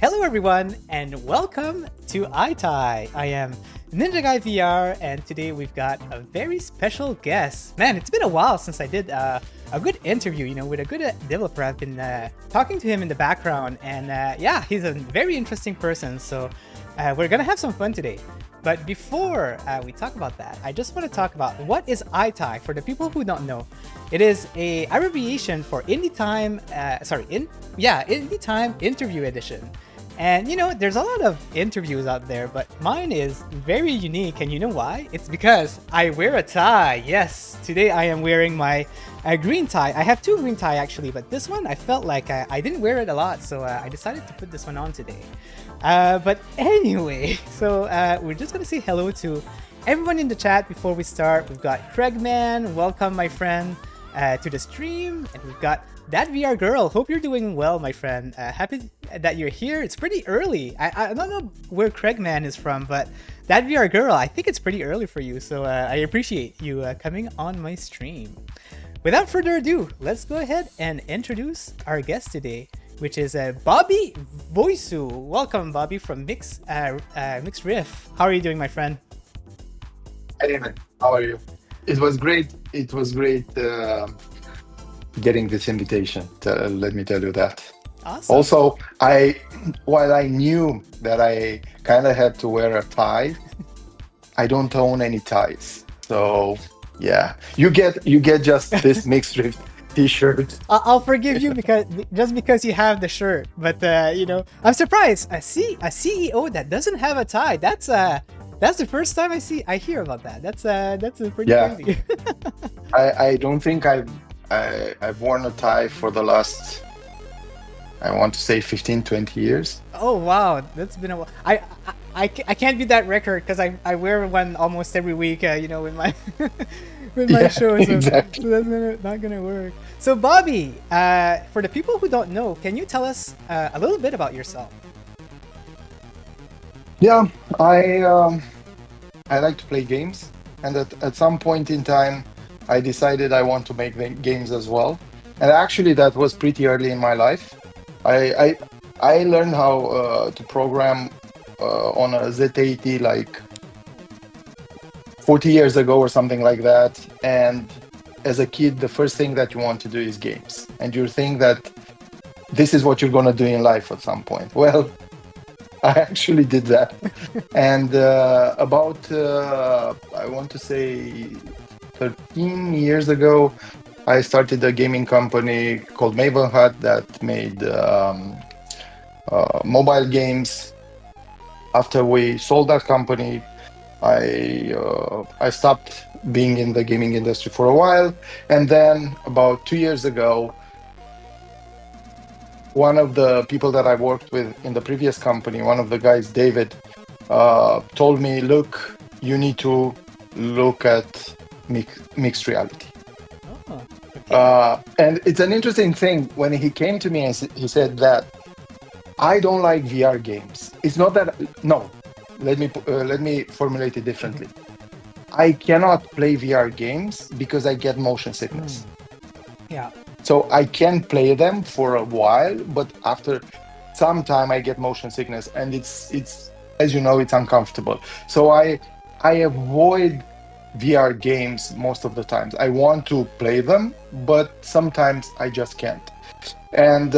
Hello everyone and welcome to ITIE. I am Ninja Guy VR and today we've got a very special guest. Man, it's been a while since I did a good interview, with a good developer. I've been talking to him in the background and yeah, he's a very interesting person. So we're gonna have some fun today. But before we talk about that, I just want to talk about what is ITIE for the people who don't know. It is a abbreviation for Indie Time, Indie Time Interview Edition. And there's a lot of interviews out there, but mine is very unique. And you know why? It's because I wear a tie. Yes, today I am wearing my green tie. I have two green tie actually, but this one I felt like I didn't wear it a lot, so I decided to put this one on today. But anyway, so we're just gonna say hello to everyone in the chat before we start. We've got Craigman, welcome my friend to the stream, and we've got That VR Girl. Hope you're doing well, my friend. Happy that you're here. It's pretty early. I don't know where Craigman is from, but That VR Girl, I think it's pretty early for you, so I appreciate you coming on my stream. Without further ado, let's go ahead and introduce our guest today, which is Bobby Voicu. Welcome, Bobby, from MixRift. How are you doing, my friend? Hey, man. How are you? It was great. It was great getting this invitation. Let me tell you that. Awesome. Also, while I knew that I kind of had to wear a tie, I don't own any ties. So yeah, you get just this MixRift T-shirt. I'll forgive you because you have the shirt, but I'm surprised. A CEO that doesn't have a tie. That's the first time I hear about that. That's a pretty crazy. I don't think I've worn a tie for the last, I want to say 15-20 years. Oh wow, that's been a while. I can't beat that record because I wear one almost every week. With my with my show, so, exactly. So that's not gonna work. So Bobby, for the people who don't know, can you tell us a little bit about yourself? Yeah, I like to play games, and at some point in time, I decided I want to make games as well. And actually, that was pretty early in my life. I learned how to program on a Z80 like 40 years ago or something like that. And as a kid, the first thing that you want to do is games, and you think that this is what you're going to do in life at some point. Well, I actually did that. And about, I want to say 13 years ago, I started a gaming company called Maven Hut that made mobile games. After we sold that company, I stopped being in the gaming industry for a while. And then about 2 years ago, one of the people that I worked with in the previous company, one of the guys, David, told me, look, you need to look at mixed reality. Oh, okay. And it's an interesting thing. When he came to me and he said that, I don't like VR games. It's not that, no, let me formulate it differently. I cannot play VR games because I get motion sickness. Yeah. So I can play them for a while, but after some time I get motion sickness, and it's as you know, it's uncomfortable. So I avoid VR games most of the times. I want to play them, but sometimes I just can't. And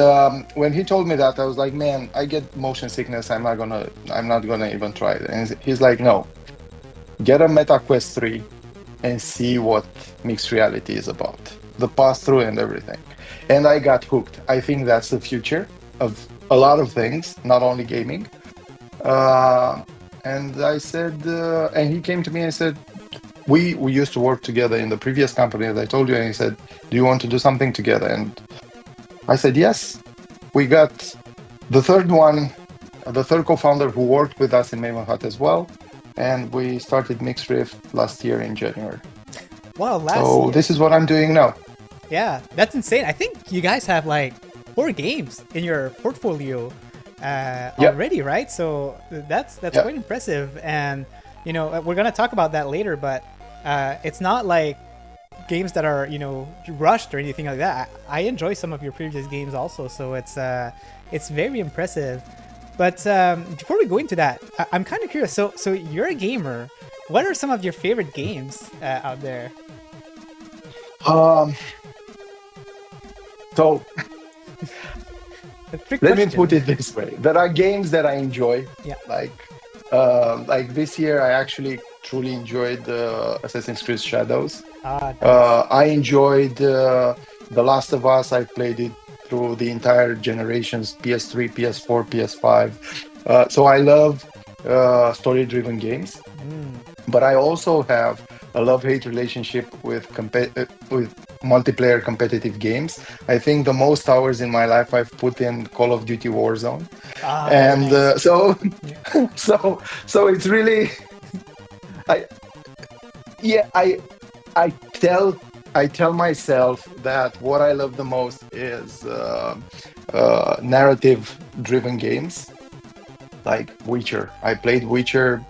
when he told me that, I was like, man, I get motion sickness. I'm not gonna even try it. And he's like, no, get a Meta Quest 3 and see what mixed reality is about. The pass-through and everything. And I got hooked. I think that's the future of a lot of things, not only gaming. And I said, and he came to me and said, we used to work together in the previous company that I told you, and he said, do you want to do something together? And I said, yes. We got the third co-founder who worked with us in Maven Hut as well. And we started MixRift last year in January. Wow, So this is what I'm doing now. Yeah, that's insane. I think you guys have like 4 games in your portfolio already, right? So that's quite impressive. And we're gonna talk about that later, but it's not like games that are rushed or anything like that. I enjoy some of your previous games also, so it's very impressive. But before we go into that, I'm kind of curious. So you're a gamer. What are some of your favorite games out there? Um, so A trick let me question. put it this way: there are games that I enjoy, Yeah. like this year I actually truly enjoyed Assassin's Creed Shadows. Ah, nice. I enjoyed The Last of Us. I played it through the entire generations: PS3, PS4, PS5. So I love story-driven games, Mm. but I also have a love-hate relationship with multiplayer competitive games. I think the most hours in my life I've put in Call of Duty Warzone, Ah, and nice. so Yeah. so it's really I yeah I tell I tell myself that what I love the most is narrative-driven games like Witcher. I played Witcher.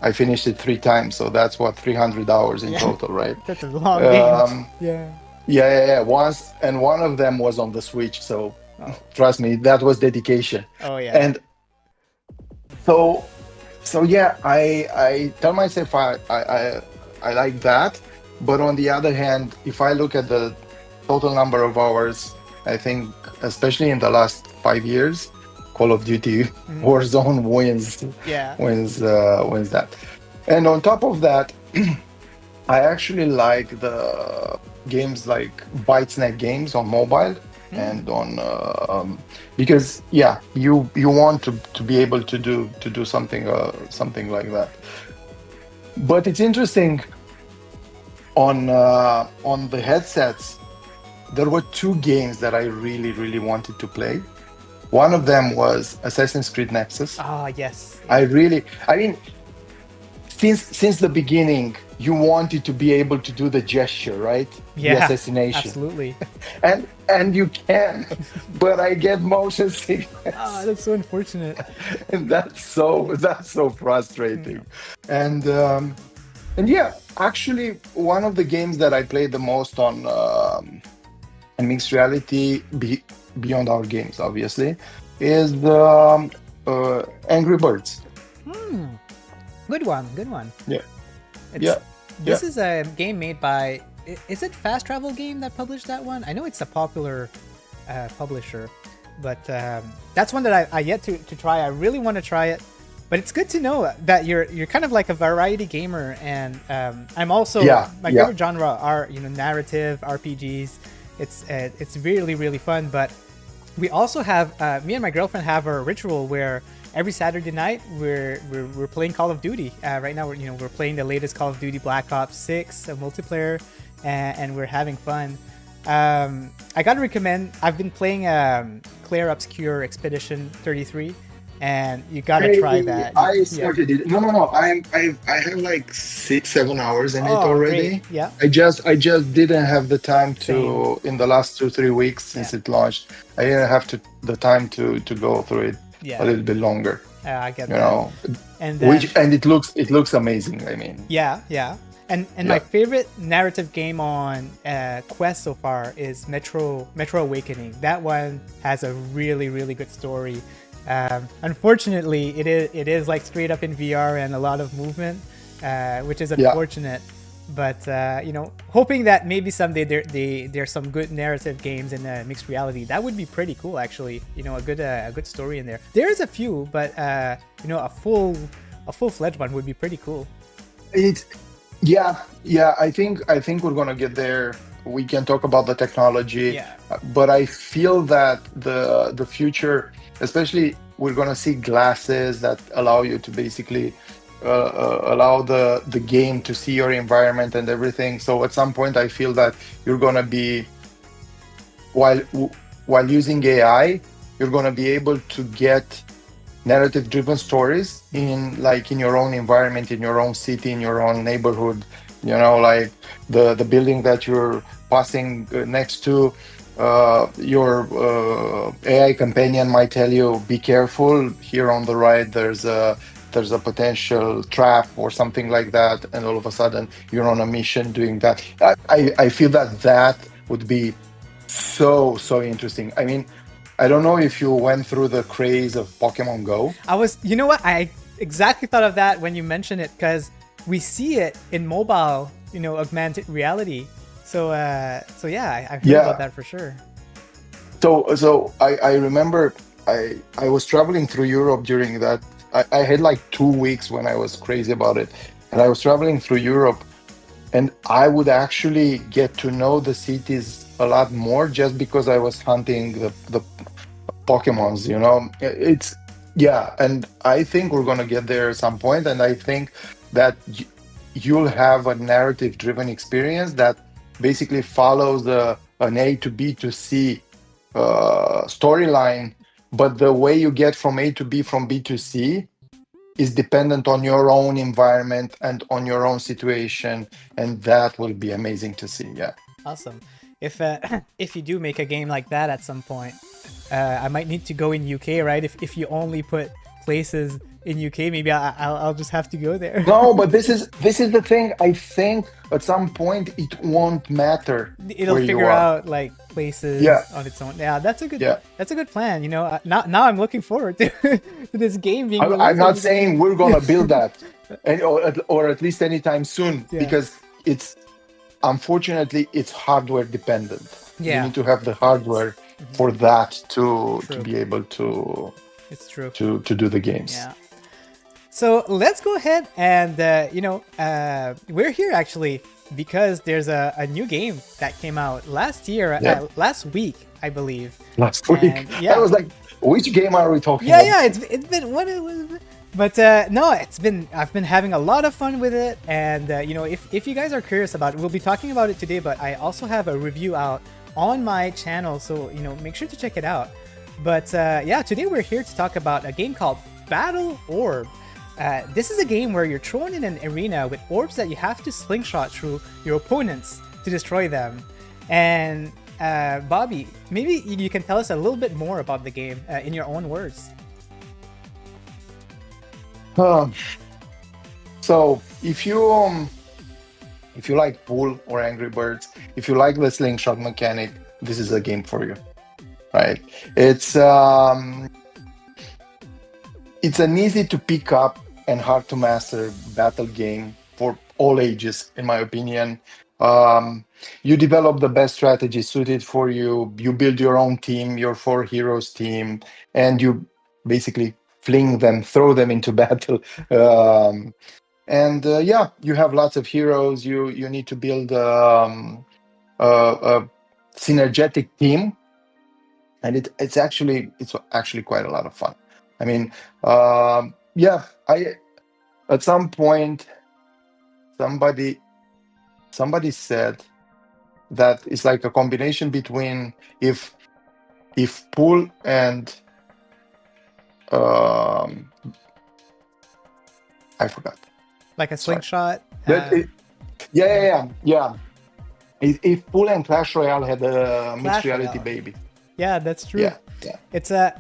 I finished it 3 times, so that's what 300 hours in Yeah. total, right? That's a long game. Um, Yeah. yeah. Once, and one of them was on the Switch. So Oh. trust me, that was dedication. Oh yeah. And so, yeah, I tell myself I like that. But on the other hand, if I look at the total number of hours, I think, especially in the last 5 years, Call of Duty Mhm. Warzone wins Yeah. wins that. And on top of that, I actually like the games like bite snack games on mobile Mm. and on because yeah, you want to be able to do something like that. But it's interesting on the headsets. There were 2 games that I really wanted to play. One of them was Assassin's Creed Nexus. Ah, yes. I mean, since the beginning, you wanted to be able to do the gesture, right? The Yeah. assassination, Absolutely. and you can, but I get motion sickness, Ah, that's so unfortunate. and that's so frustrating. Mm. And yeah, actually, one of the games that I played the most on mixed reality, beyond our games, obviously, is Angry Birds. Hmm. Good one. Good one. Yeah, It's yeah, yeah. This is a game made by. Is it Fast Travel Game that published that one? I know it's a popular publisher, but that's one that I yet to try. I really want to try it, but it's good to know that you're kind of like a variety gamer, and I'm also Yeah, my yeah. favorite genre are narrative RPGs. It's really fun, but we also have me and my girlfriend have our ritual where every Saturday night we're playing Call of Duty. Right now we're playing the latest Call of Duty Black Ops 6 multiplayer, and we're having fun. I gotta recommend. I've been playing Claire Obscure Expedition 33, and you gotta try that. I Yeah. started it. No. I have like 6-7 hours in it Oh, great. already. Yeah. I just didn't have the time Same. to in the last 2-3 weeks Yeah. since it launched. I didn't have the time to go through it a Yeah. little bit longer. I get You that. know, And then and it looks amazing. I mean, yeah. And my yeah. favorite narrative game on Quest so far is Metro Awakening. That one has a really good story. Unfortunately, it is like straight up in VR and a lot of movement, which is Yeah. unfortunate. But hoping that maybe someday there's some good narrative games in mixed reality. That would be pretty cool, actually. A good story in there. There's a few, but a full-fledged one would be pretty cool. It's yeah. I think we're gonna get there. We can talk about the technology, Yeah. but I feel that the future, especially, we're gonna see glasses that allow you to basically allow the game to see your environment and everything. So at some point, I feel that you're gonna be while while using AI, you're gonna be able to get narrative-driven stories in your own environment, in your own city, in your own neighborhood. Like the building that you're passing next to. Your AI companion might tell you, "Be careful. Here on the right, there's a potential trap or something like that," and all of a sudden you're on a mission doing that. I feel that would be so interesting. I mean, I don't know if you went through the craze of Pokemon Go. You know what? I exactly thought of that when you mentioned it because we see it in mobile, augmented reality. So yeah, I've heard about that for sure. So I remember I was traveling through Europe during that. I had like 2 weeks when I was crazy about it, and I was traveling through Europe, and I would actually get to know the cities a lot more just because I was hunting the Pokemons. It's yeah, and I think we're gonna get there at some point, and I think that you'll have a narrative-driven experience that basically follows an A to B to C storyline, but the way you get from A to B, from B to C, is dependent on your own environment and on your own situation, and that will be amazing to see. Yeah. Awesome. If if you do make a game like that at some point, I might need to go in UK, right? If you only put places in UK, maybe I'll just have to go there. No, but this is the thing. I think at some point it won't matter. It'll figure out like places on its own. Yeah, that's a good plan. Now I'm looking forward to, to this game being released. I'm not saying we're gonna build that, or at least anytime soon, because unfortunately it's hardware dependent. You need to have the hardware for that to be able to. It's true. To do the games. Yeah. So let's go ahead and we're here actually because there's a new game that came out last week, I believe. Last week. I was like, which game are we talking about? Yeah, it's been what it was. But no, I've been having a lot of fun with it, and if you guys are curious about it, we'll be talking about it today. But I also have a review out on my channel, so make sure to check it out. But today we're here to talk about a game called Battle Orb. This is a game where you're thrown in an arena with orbs that you have to slingshot through your opponents to destroy them. And Bobby, maybe you can tell us a little bit more about the game in your own words. So if you like Pool or Angry Birds, if you like the slingshot mechanic, this is a game for you, right? It's an easy to pick up and hard to master battle game for all ages, in my opinion. You develop the best strategy suited for you. You build your own team, your 4 heroes team, and you basically throw them into battle. You have lots of heroes. You need to build a synergetic team, and it's actually quite a lot of fun. I mean, at some point somebody said that it's like a combination between if Pool and I forgot. Like a slingshot. If Pool and Clash Royale had a mixed reality baby. Yeah, that's true. Yeah. It's I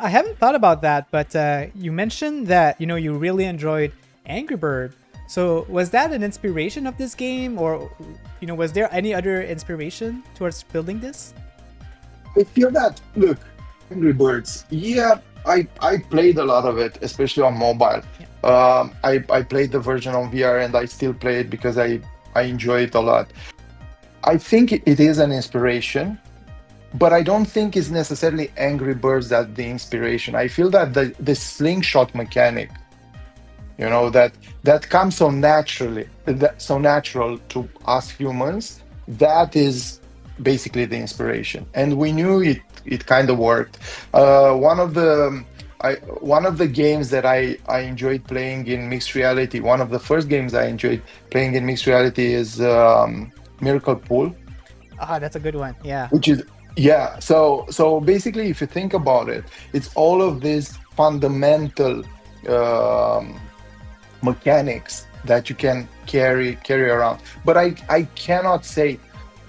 haven't thought about that, but you mentioned that you really enjoyed Angry Bird. So was that an inspiration of this game, or was there any other inspiration towards building this? I feel that, look, Angry Birds. Yeah, I played a lot of it, especially on mobile. Yeah. I played the version on VR, and I still play it because I enjoy it a lot. I think it is an inspiration. But I don't think it's necessarily Angry Birds that's the inspiration. I feel that the slingshot mechanic, that comes so naturally, so natural to us humans, that is basically the inspiration. And we knew it kind of worked. One of the games that I enjoyed playing in mixed reality, one of the first games I enjoyed playing in mixed reality is Miracle Pool. Ah, that's a good one. Yeah. So basically, if you think about it, it's all of these fundamental mechanics that you can carry around. But I cannot say,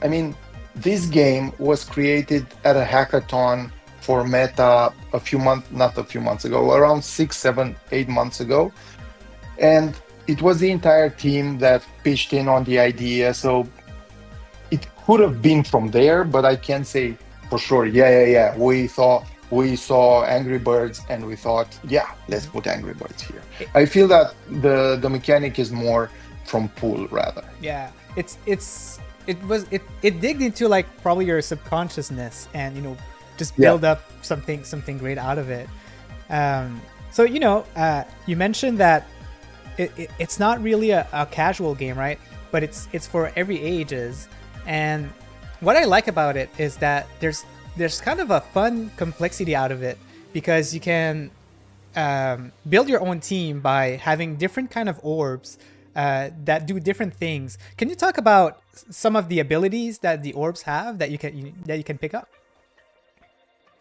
I mean, this game was created at a hackathon for Meta around 6, 7, 8 months ago. And it was the entire team that pitched in on the idea. So it could have been from there, but I can't say for sure. Yeah. We saw Angry Birds, and we thought, yeah, let's put Angry Birds here. I feel that the mechanic is more from pool rather. Yeah, it digged into like probably your subconsciousness, and just build up something great out of it. So you mentioned that it's not really a casual game, right? But it's for every ages. And what I like about it is that there's kind of a fun complexity out of it, because you can build your own team by having different kind of orbs that do different things. Can you talk about some of the abilities that the orbs have that you can pick up?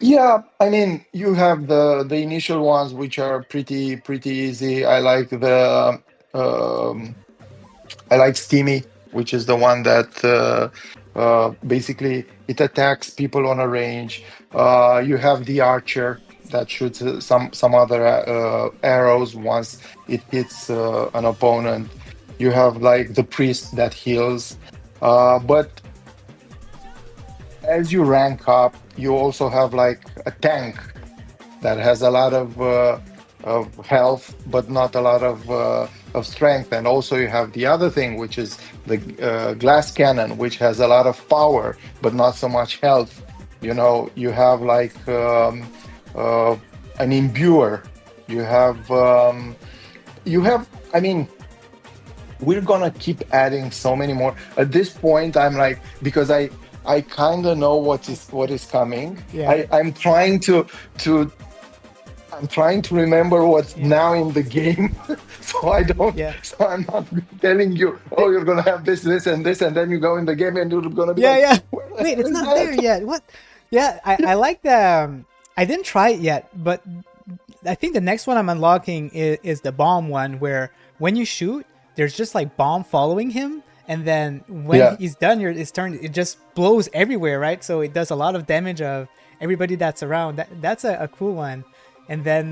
Yeah, I mean, you have the initial ones, which are pretty easy. Um, I like Steamy, which is the one that basically it attacks people on a range. You have the Archer that shoots some other arrows once it hits an opponent. You have like the Priest that heals. But as you rank up, you also have like a tank that has a lot of health, but not a lot of strength. And also you have the other thing, which is the glass cannon, which has a lot of power, but not so much health. You have like an imbuer. I mean, we're gonna keep adding so many more. At this point, I'm like, because I kind of know what is coming. Yeah. I'm trying to remember what's now in the game, so I don't. Yeah. So I'm not telling you, oh, you're gonna have this, and this, and then you go in the game and you're gonna be Yeah. "Where the Wait, hell it's is not that?" there yet. What? Yeah, I like the. I didn't try it yet, but I think the next one I'm unlocking is the bomb one, where when you shoot, there's just like bomb following him, and then when he's done his turn, it just blows everywhere, right? So it does a lot of damage of everybody that's around. That's a cool one. And then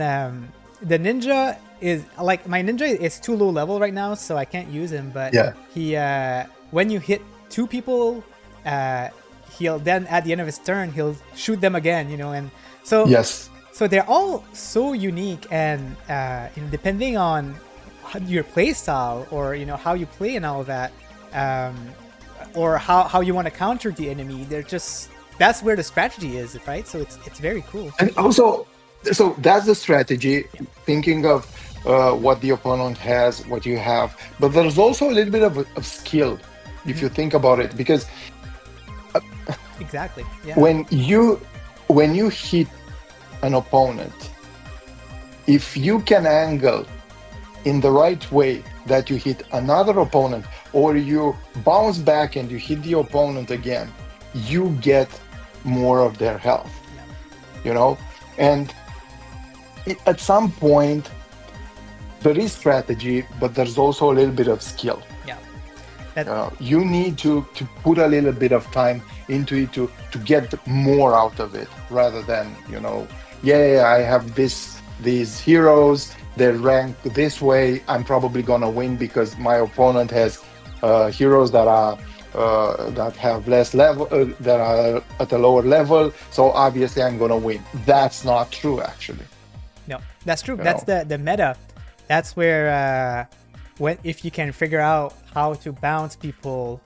the ninja is like, my ninja is too low level right now, so I can't use him. But he when you hit two people, he'll then at the end of his turn he'll shoot them again, and so so they're all so unique, and depending on your play style, or how you play and all of that, or how you want to counter the enemy, that's where the strategy is, right? So it's very cool. And also, so that's the strategy, thinking of what the opponent has, what you have, but there's also a little bit of skill, if you think about it, because exactly, yeah. when you hit an opponent, if you can angle in the right way that you hit another opponent, or you bounce back and you hit the opponent again, you get more of their health, and at some point there is strategy, but there's also a little bit of skill. You need to put a little bit of time into it to get more out of it, rather than I have these heroes, they're ranked this way, I'm probably gonna win because my opponent has heroes that have less level, that are at a lower level, so obviously I'm gonna win. That's not true, actually. No, that's true. That's the meta. That's where if you can figure out how to bounce people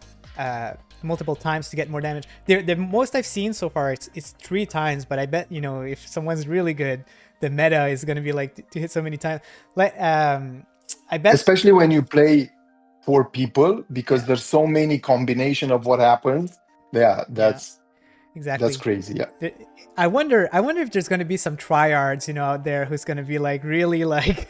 multiple times to get more damage. The most I've seen so far it's 3 times, but I bet if someone's really good, the meta is gonna be like to hit so many times. Like I bet, especially when you play 4 people, because there's so many combination of what happens. That's exactly. That's crazy. Yeah. I wonder if there's going to be some tryhards, out there who's going to be like really like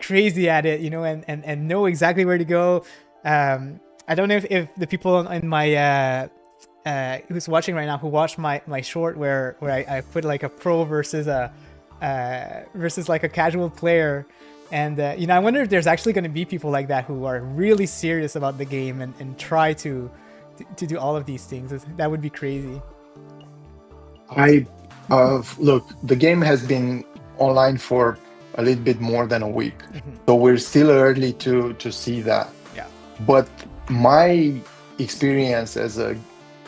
crazy at it, and know exactly where to go. I don't know if the people in my who's watching right now, who watched my short where I put like a pro versus like a casual player, and I wonder if there's actually going to be people like that who are really serious about the game and try to do all of these things. That would be crazy. Look, the game has been online for a little bit more than a week, so we're still early to see that. Yeah. But my experience as a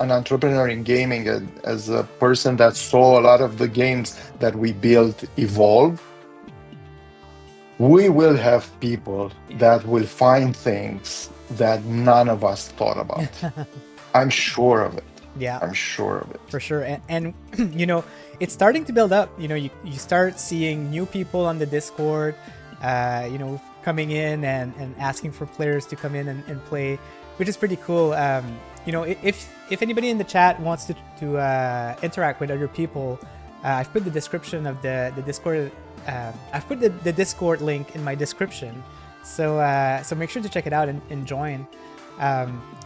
an entrepreneur in gaming, as a person that saw a lot of the games that we built evolve, we will have people that will find things that none of us thought about. I'm sure of it. Yeah, I'm sure of it. for sure. And you know, it's starting to build up. You know, you start seeing new people on the Discord, you know, coming in and asking for players to come in and play, which is pretty cool. You know, if anybody in the chat wants to interact with other people, I've put the description of the Discord. I've put the Discord link in my description, so so make sure to check it out and join.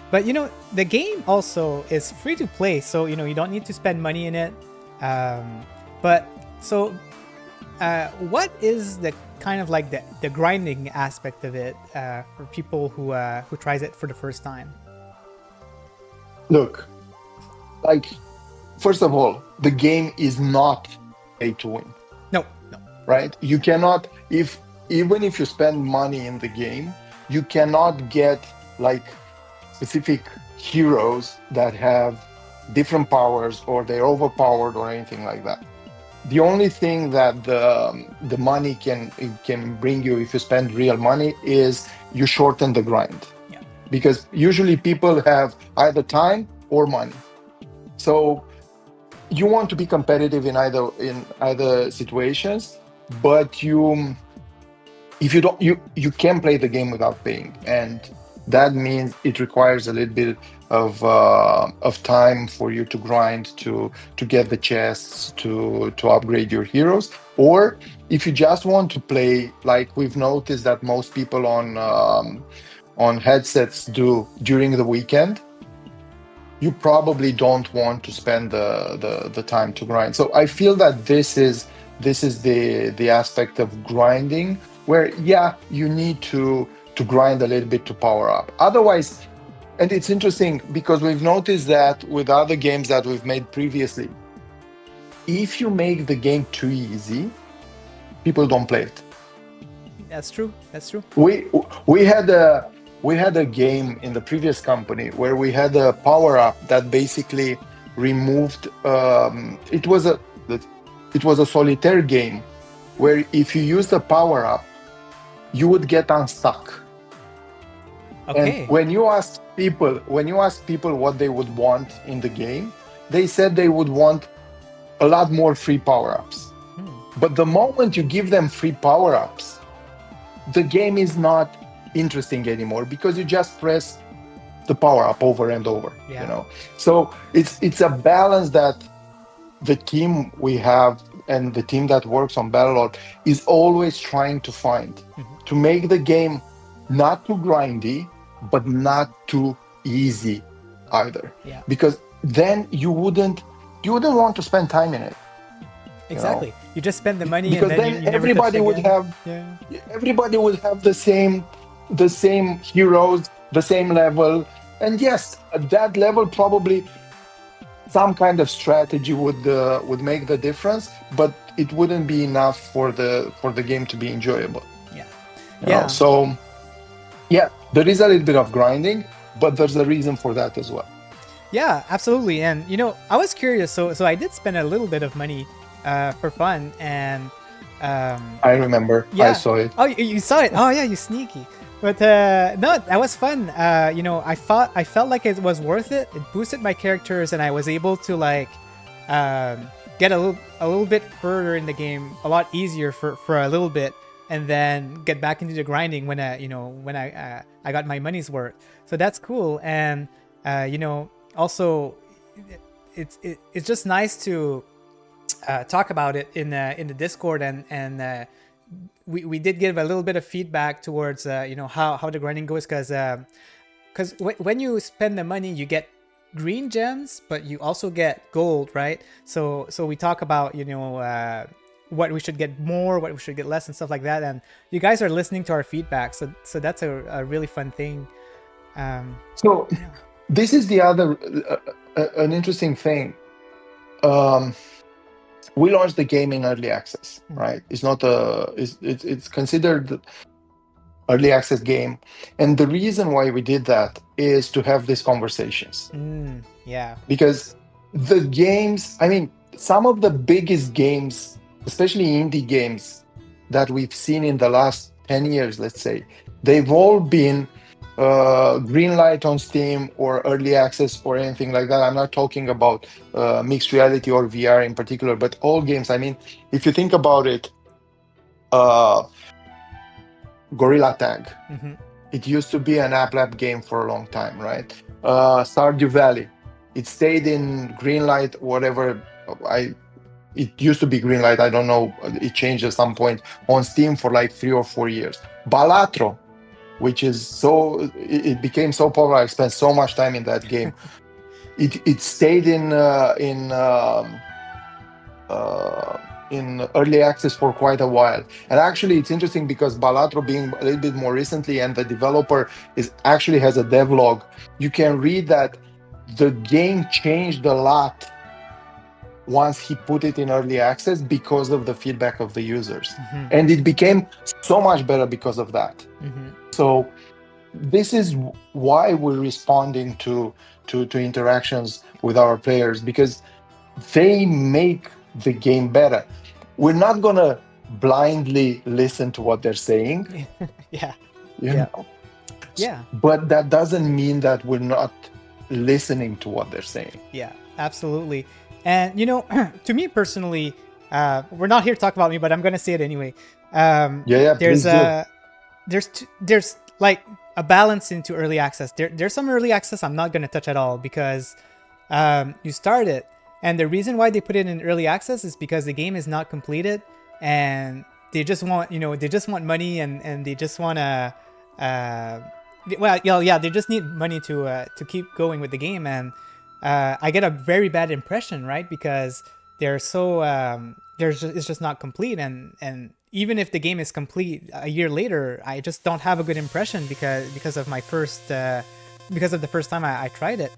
But you know, the game also is free to play, so you know you don't need to spend money in it. But so, what is the kind of like the grinding aspect of it for people who tries it for the first time? Look, like, first of all, the game is not pay to win. No. Right? You cannot, even if you spend money in the game, you cannot get like specific heroes that have different powers or they're overpowered or anything like that. The only thing that the money can bring you if you spend real money is you shorten the grind. Yeah. Because usually people have either time or money. So you want to be competitive in either situations, but if you don't, you can play the game without paying, and that means it requires a little bit of time for you to grind to get the chests to upgrade your heroes. Or if you just want to play, like we've noticed that most people on headsets do during the weekend, you probably don't want to spend the time to grind. So I feel that this is the aspect of grinding where, yeah, you need to grind a little bit to power up. Otherwise, and it's interesting because we've noticed that with other games that we've made previously, if you make the game too easy, people don't play it. That's true. We had a game in the previous company where we had a power up that basically removed. It was a solitaire game where if you use the power up, you would get unstuck. Okay. And when you ask people what they would want in the game, they said they would want a lot more free power-ups. But the moment you give them free power-ups, the game is not interesting anymore because you just press the power-up over and over. Yeah. You know, so it's a balance that the team we have and the team that works on Battle Orb is always trying to find to make the game not too grindy, but not too easy either. Yeah. Because then you wouldn't want to spend time in it. Exactly. You just spend the money, because and then you everybody would have everybody would have the same heroes, the same level, and yes, at that level probably some kind of strategy would make the difference, but it wouldn't be enough for the game to be enjoyable. Yeah. So yeah, there is a little bit of grinding, but there's a reason for that as well. Yeah, absolutely. And you know, I was curious, so I did spend a little bit of money for fun, and I remember. Yeah. I saw it. Oh, you saw it. Oh yeah, you sneaky. But no, that was fun. You know, I felt like it was worth it. It boosted my characters, and I was able to like get a little bit further in the game, a lot easier for a little bit, and then get back into the grinding when I got my money's worth. So that's cool. And you know, also it's just nice to talk about it in the Discord, and we did give a little bit of feedback towards you know, how the grinding goes, because when you spend the money you get green gems, but you also get gold, right? So we talk about, you know, what we should get more, what we should get less, and stuff like that, and you guys are listening to our feedback, so that's a really fun thing. So this is the other an interesting thing. We launched the game in early access, right? It's not it's considered early access game. And the reason why we did that is to have these conversations. Yeah. Because the games, I mean, some of the biggest games, especially indie games that we've seen in the last 10 years, let's say, they've all been green light on Steam or early access or anything like that. I'm not talking about mixed reality or VR in particular, but all games. I mean, if you think about it, uh, Gorilla Tag. Mm-hmm. It used to be an app lab game for a long time, right? Stardew Valley. It stayed in Greenlight, whatever. It used to be Greenlight. I don't know. It changed at some point on Steam for like 3 or 4 years. Balatro, which is it became so popular. I spent so much time in that game. It stayed in early access for quite a while. And actually, it's interesting because Balatro being a little bit more recently, and the developer actually has a devlog. You can read that the game changed a lot once he put it in early access because of the feedback of the users. And it became so much better because of that. So this is why we're responding to interactions with our players, because they make the game better. We're not gonna blindly listen to what they're saying. Yeah. You know? Yeah. But that doesn't mean that we're not listening to what they're saying. Yeah, absolutely. And to me personally, we're not here to talk about me, but I'm gonna say it anyway. There's like a balance into early access. There's some early access I'm not gonna touch at all because you start it, and the reason why they put it in early access is because the game is not completed, and they just want money, and they just want to they just need money to keep going with the game. And I get a very bad impression, right? Because they're so it's just not complete, and even if the game is complete a year later, I just don't have a good impression because of my first because of the first time I tried it.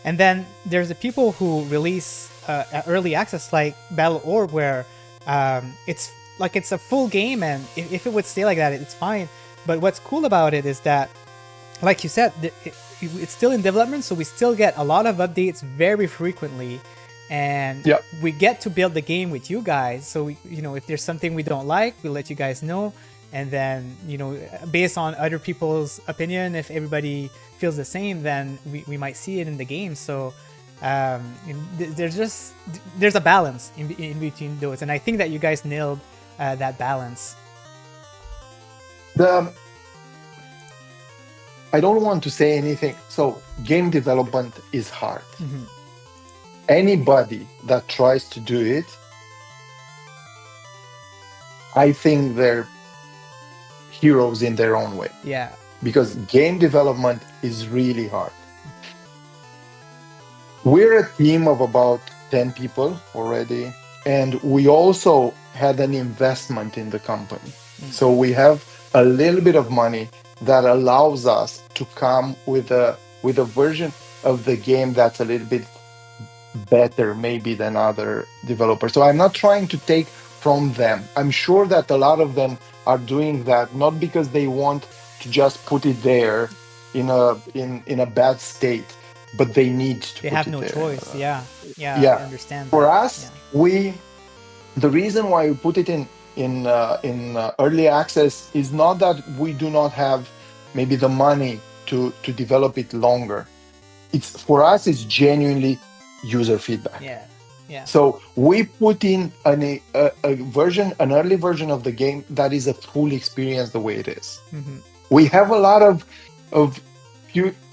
And then there's the people who release early access like Battle Orb, where it's a full game, and if it would stay like that, it's fine. But what's cool about it is that, like you said, it's still in development, so we still get a lot of updates very frequently, and we get to build the game with you guys. So if there's something we don't like, we'll let you guys know, and then based on other people's opinion, if everybody feels the same, then we might see it in the game. So there's a balance in between those, and I think that you guys nailed that balance. I don't want to say anything. So game development is hard. Anybody that tries to do it, I think they're heroes in their own way. Yeah. Because game development is really hard. We're a team of about 10 people already, and we also had an investment in the company. So we have a little bit of money that allows us to come with a version of the game that's a little bit better maybe than other developers. So I'm not trying to take from them. I'm sure that a lot of them are doing that not because they want to just put it there in a bad state, but they need to. They have no choice. Yeah. I understand. For us, the reason why we put it in early access is not that we do not have maybe the money to develop it longer. It's for us, it's genuinely user feedback. Yeah. So we put in an early version of the game that is a full experience the way it is. We have a lot of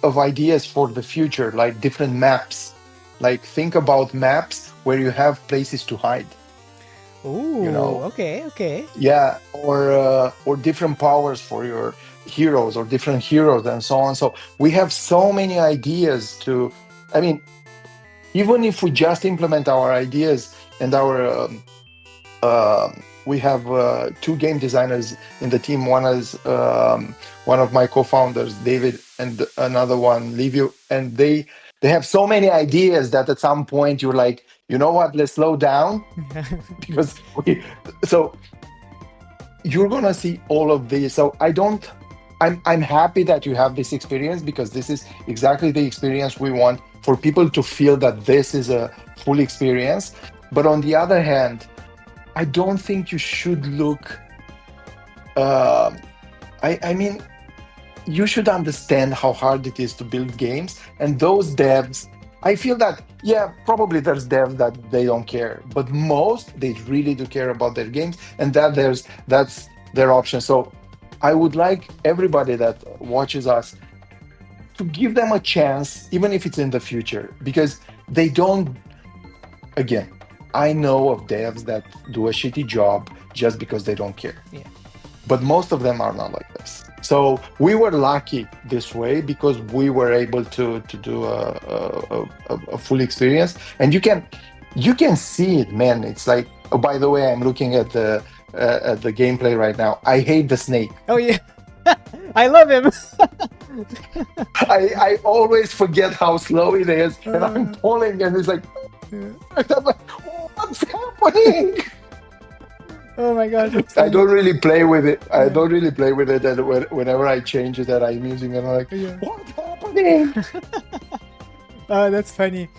ideas for the future, like different maps. Like think about maps where you have places to hide. Ooh, okay. Yeah, or different powers for your heroes, or different heroes, and so on. So we have so many ideas to. I mean, even if we just implement our ideas and our we have 2 game designers in the team. One is one of my co-founders, David, and another one, Livio, and they have so many ideas that at some point you're like, you know what, let's slow down. So you're gonna see all of these. So I don't I'm happy that you have this experience, because this is exactly the experience we want, for people to feel that this is a full experience. But on the other hand, I don't think you should look. Uh, I mean, you should understand how hard it is to build games, and those devs. I feel that, yeah, probably there's devs that they don't care, but most, they really do care about their games, and that's their option. So I would like everybody that watches us to give them a chance, even if it's in the future, because they don't. Again, I know of devs that do a shitty job just because they don't care. Yeah. But most of them are not like this. So we were lucky this way, because we were able to do a full experience, and you can see it, man. It's like, oh, by the way, I'm looking at the gameplay right now. I hate the snake. Oh yeah, I love him. I always forget how slow it is, and I'm pulling, and it's like, what's happening? Oh my gosh. I don't really play with it. I don't really play with it, and whenever I change it, that I'm using it, I'm like, what's happening? Oh, that's funny.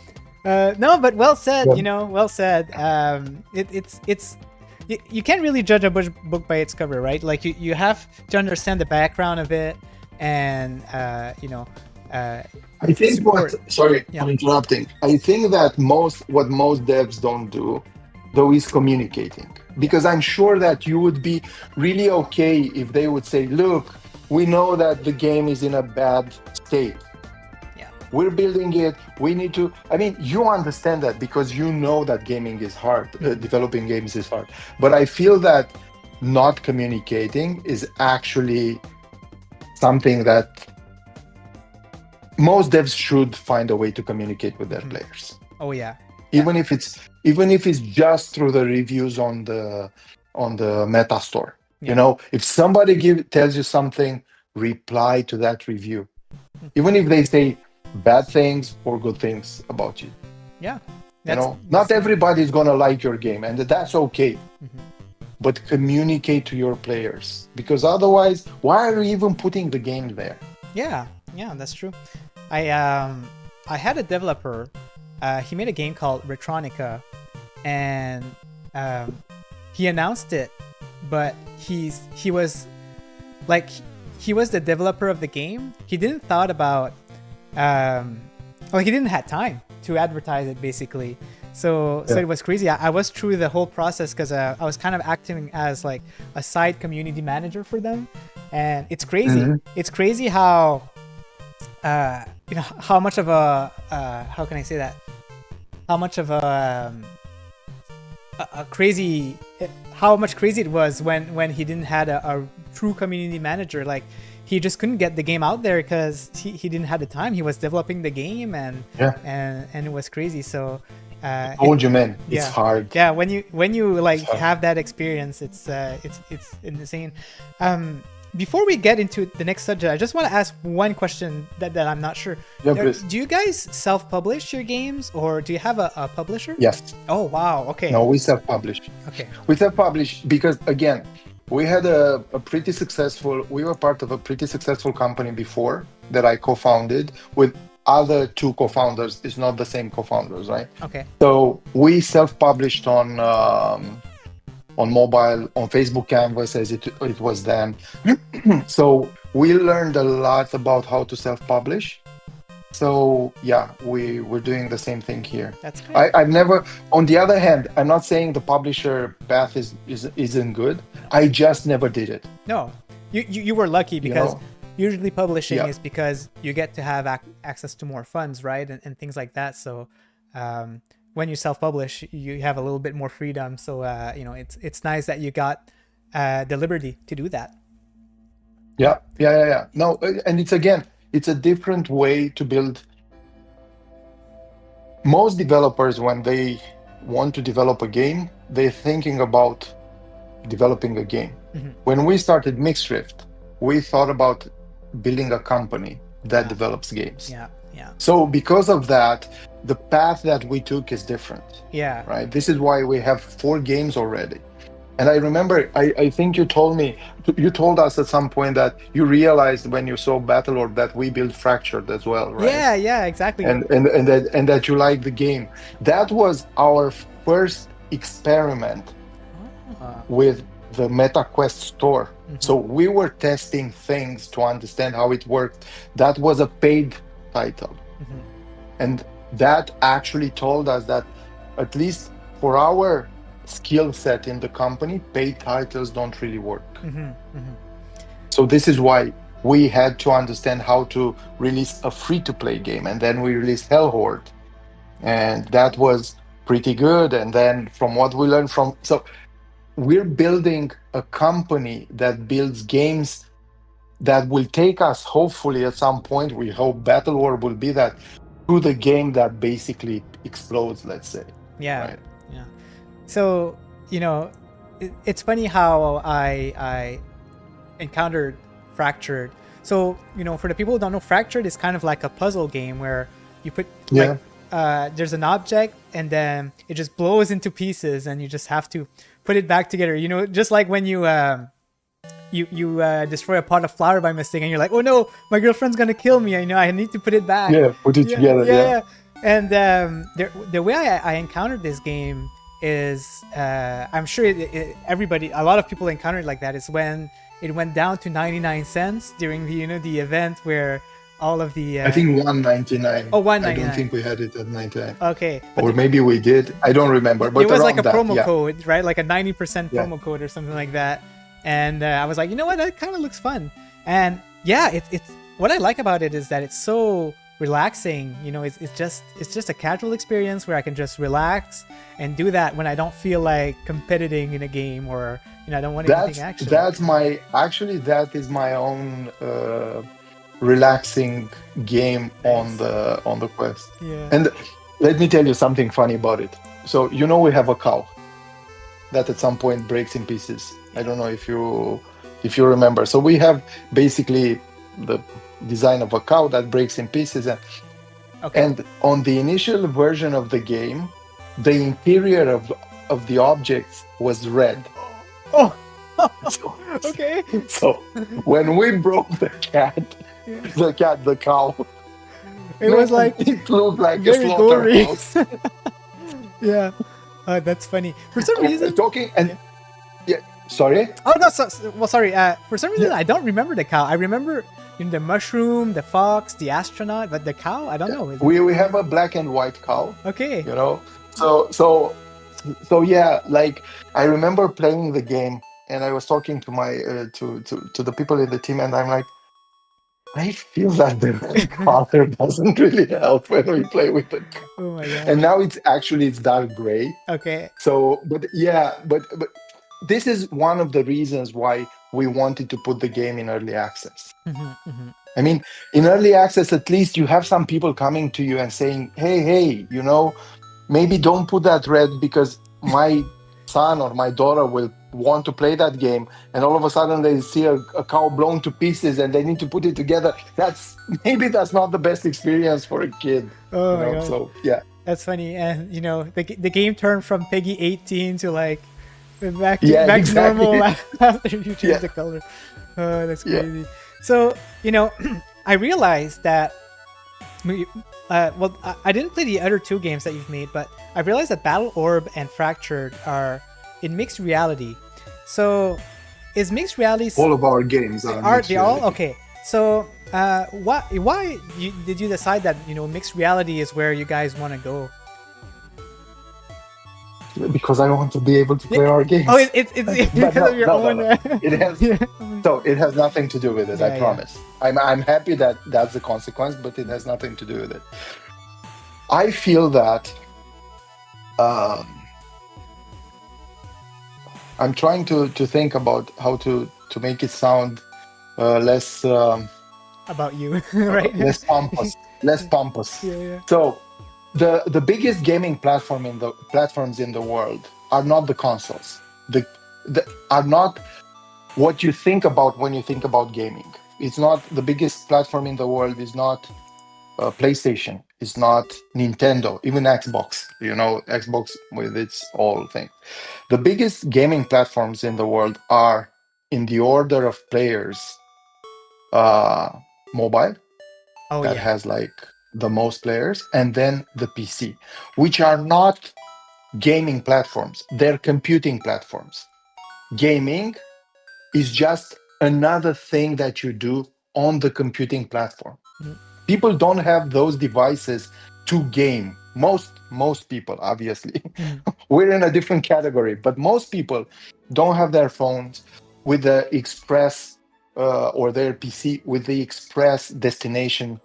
No, but well said. Yeah. Well said. It's you can't really judge a book by its cover, right? Like you have to understand the background of it, and I think support. sorry, Yeah. I'm interrupting. I think that what most devs don't do, though, is communicating. Because I'm sure that you would be really okay if they would say, look, we know that the game is in a bad state. Yeah. We're building it. We need to. I mean, you understand that, because you know that gaming is hard. Developing games is hard. But I feel that not communicating is actually something that most devs should find a way to communicate with their players. Oh yeah. Even if it's just through the reviews on the meta store. Yeah. If somebody tells you something, reply to that review, even if they say bad things or good things about you. Yeah. Not everybody's gonna like your game, and that's okay. But communicate to your players, because otherwise, why are you even putting the game there? Yeah, that's true. I had a developer. He made a game called Retronica, and he announced it, but he was the developer of the game. He didn't thought about he didn't have time to advertise it, basically. So it was crazy. I was through the whole process, because I was kind of acting as like a side community manager for them, and it's crazy. It's crazy how how much of a how can I say that? How much of a crazy, how much crazy it was when he didn't had a true community manager. Like, he just couldn't get the game out there because he didn't have the time. He was developing the game, and it was crazy. So I told you, man, it's hard. Yeah, when you like have that experience, it's insane. Before we get into the next subject, I just want to ask one question that I'm not sure. Yeah, please. Do you guys self-publish your games, or do you have a publisher? Yes. Oh, wow. Okay. No, we self-publish. Okay. We self-publish because, again, we had we were part of a pretty successful company before that I co-founded with other two co-founders. It's not the same co-founders, right? Okay. So we self-published on mobile, on Facebook Canvas, as it was then. So we learned a lot about how to self-publish. So yeah, we're doing the same thing here. That's great. I've never. On the other hand, I'm not saying the publisher path isn't good. I just never did it. No, you were lucky, because usually publishing is because you get to have access to more funds, right, and things like that. So when you self-publish, you have a little bit more freedom. So it's nice that you got the liberty to do that. Yeah. No, and it's a different way to build. Most developers, when they want to develop a game, they're thinking about developing a game. Mm-hmm. When we started MixRift, we thought about building a company that develops games. Yeah. So because of that, the path that we took is different. Yeah. Right. This is why we have 4 games already. And I remember, I think you told us at some point that you realized when you saw Battle Orb that we built Fractured as well, right? Yeah, yeah, exactly. And that you like the game. That was our first experiment Ah, with the MetaQuest store. mhm, So we were testing things to understand how it worked. That was a paid title. mhm, And that actually told us that, at least for our skill set in the company, paid titles don't really work. mhm, mhm. So this is why we had to understand how to release a free-to-play game. And then we released Hell Horde. And that was pretty good. And then from what we learned from, so we're building a company that builds games that will take us, hopefully at some point, we hope Battle Orb will be that, to the game that basically explodes, let's say. Yeah, Right. yeah. So, you know, it's funny how I encountered Fractured. So, you know, for the people who don't know, Fractured is kind of like a puzzle game where you put like Yeah. there's an object and then it just blows into pieces and you just have to put it back together. You know, just like when you destroy a pot of flour by mistake and you're like, oh no, my girlfriend's gonna kill me. I know I need to put it back. Yeah. Put it Yeah, together. yeah, Yeah. yeah. And the way I encountered this game is I'm sure everybody, a lot of people encountered like that, is when it went down to 99 cents during the the event where all of the I think 199. oh, I don't 199. think we had it at 99. Okay, but Or maybe we did. I don't remember. But it was like a around that, promo yeah. code, right? Like a 90% Yeah. promo code or something like that. And I was like, you know what? That kind of looks fun. And yeah, it's what I like about it is that it's so relaxing. You know, it's just a casual experience where I can just relax and do that when I don't feel like competing in a game or I don't want anything action. That is my own relaxing game on Nice. the Quest. Yeah. And let me tell you something funny about it. So we have a cow that at some point breaks in pieces. I don't know if you remember. So we have basically the design of a cow that breaks in pieces, Okay. and on the initial version of the game, the interior of the objects was red. Oh. So, Okay. so when we broke the cow, It was like it looked like a very gory. slaughterhouse. Yeah. That's funny. For some reason. Talking and yeah, sorry. Oh no! Well, sorry. For some reason, I don't remember the cow. I remember the mushroom, the fox, the astronaut, but the cow, I don't know. We have a black and white cow. Okay. So yeah, like I remember playing the game, and I was talking to my to the people in the team, and I'm like, I feel that the red color doesn't really help when we play with the cow. Oh my god. And now it's dark gray. Okay. So, but yeah, but this is one of the reasons why we wanted to put the game in early access. Mm-hmm, mm-hmm. I mean, in early access, at least you have some people coming to you and saying, hey, maybe don't put that red because my son or my daughter will want to play that game. And all of a sudden they see a cow blown to pieces and they need to put it together. That's not the best experience for a kid. Oh my god. So, yeah. That's funny. And the game turned from Peggy 18 to like back Yeah, to exactly. normal after you change Yeah. the color. Oh, that's Yeah. crazy. So, I realized that I didn't play the other two games that you've made, but I realized that Battle Orb and Fractured are in mixed reality. So, is mixed reality All of our games are they all mixed okay? So, why did you decide that mixed reality is where you guys want to go? because I want to be able to play our games. Oh, it's because of your own. No. It has so it has nothing to do with it. Yeah, I promise. I'm happy that that's the consequence, but it has nothing to do with it. I feel that I'm trying to think about how to make it sound less about you, right? less pompous. Less pompous. Yeah. So the biggest gaming platforms in the world are not the consoles. Are not what you think about when you think about gaming. It's not the biggest platform in the world. Is not PlayStation. is not Nintendo, even Xbox, Xbox with its whole thing. The biggest gaming platforms in the world are, in the order of players, mobile, Oh that yeah. has like the most players, and then the PC, which are not gaming platforms, they're computing platforms. Gaming is just another thing that you do on the computing platform. Mhm. People don't have those devices to game. Most people, obviously. Mhm. We're in a different category, but most people don't have their phones with the express or their PC with the express destination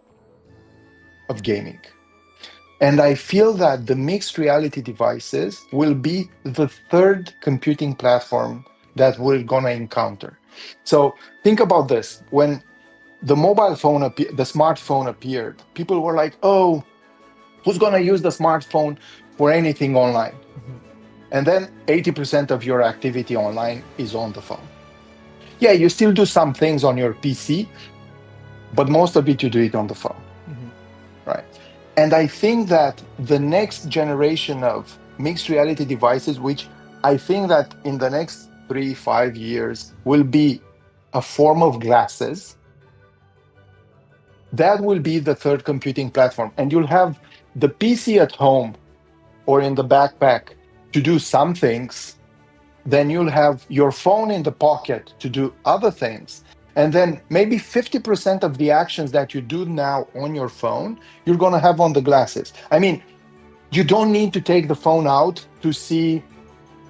of gaming. And I feel that the mixed reality devices will be the third computing platform that we're gonna encounter. So think about this: when the mobile phone, the smartphone appeared, people were like, "Oh, who's gonna use the smartphone for anything online?" Mhm. And then 80% of your activity online is on the phone. Yeah, you still do some things on your PC, but most of it you do it on the phone, Mhm. right? And I think that the next generation of mixed reality devices, which I think that in the next 3, 5 years will be a form of glasses, that will be the third computing platform. And you'll have the PC at home or in the backpack to do some things. Then you'll have your phone in the pocket to do other things. And then maybe 50% of the actions that you do now on your phone, you're going to have on the glasses. I mean, you don't need to take the phone out to see,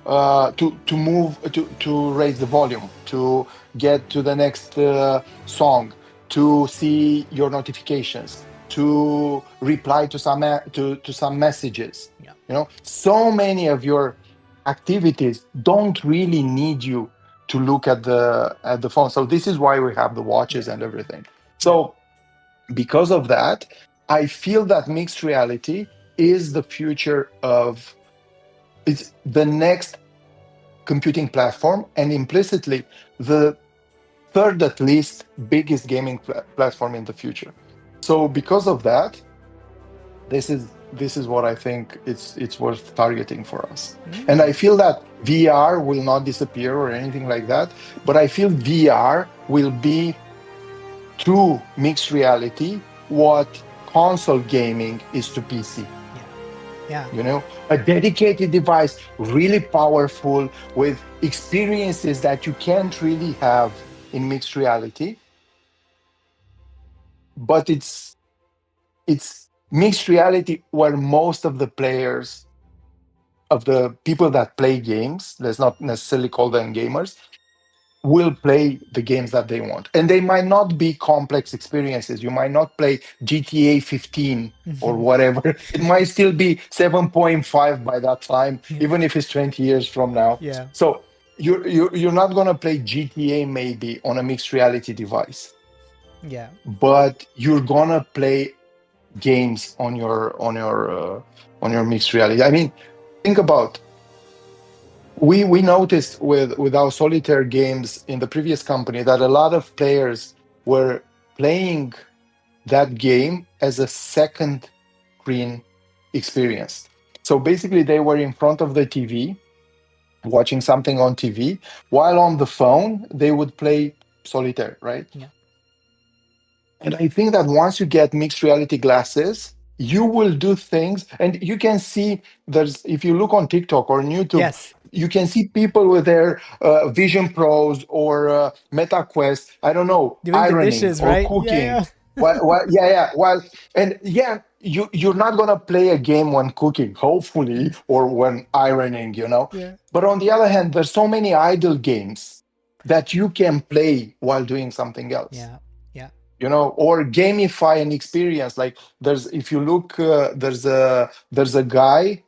to move, to raise the volume, to get to the next song, to see your notifications, to reply to some messages. Yeah. So many of your activities don't really need you to look at the phone. So this is why we have the watches Yeah. and everything. Yeah. So because of that, I feel that mixed reality is the future of, it's the next computing platform, and implicitly the third, at least, biggest gaming platform in the future. So because of that, this is what I think it's worth targeting for us. And I Mm. feel that VR will not disappear or anything like that, but I feel VR will be, to mixed reality, what console gaming is to PC. Yeah. A dedicated device, really powerful, with experiences that you can't really have in mixed reality. But it's mixed reality where most of the players, of the people that play games, let's not necessarily call them gamers, will play the games that they want. And they might not be complex experiences. You might not play GTA 15 or Mhm. whatever. It might still be 7.5 by that time, Yeah. even if it's 20 years from now. Yeah. So you're not going to play GTA maybe on a mixed reality device, Yeah. but you're going to play games on your mixed reality. I mean, think about, we noticed with our solitaire games in the previous company that a lot of players were playing that game as a second screen experience. So basically, they were in front of the TV watching something on TV, while on the phone they would play solitaire, right? Yeah. And I think that once you get mixed reality glasses, you will do things, and you can see, if you look on TikTok or on YouTube, Yes. you can see people with their Vision Pros or Meta Quest, I don't know, Doing the ironing dishes, or right? cooking. Yeah. And yeah, you're not gonna play a game when cooking, Yeah. hopefully, or when ironing. Yeah. But on the other hand, there's so many idle games that you can play while doing something else, Yeah. Yeah. or gamify an experience. Like, if you look, there's a guy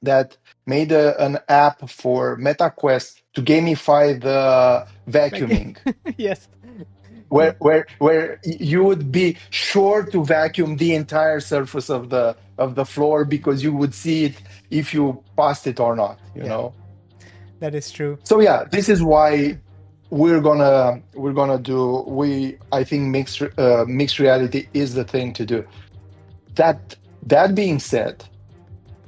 that made an app for MetaQuest to gamify the Like, vacuuming, yes. Yeah. where you would be sure to vacuum the entire surface of the floor, because you would see it if you passed it or not. Yeah. That is true. So yeah, this is why we're gonna do, I think mixed reality is the thing to do. That being said,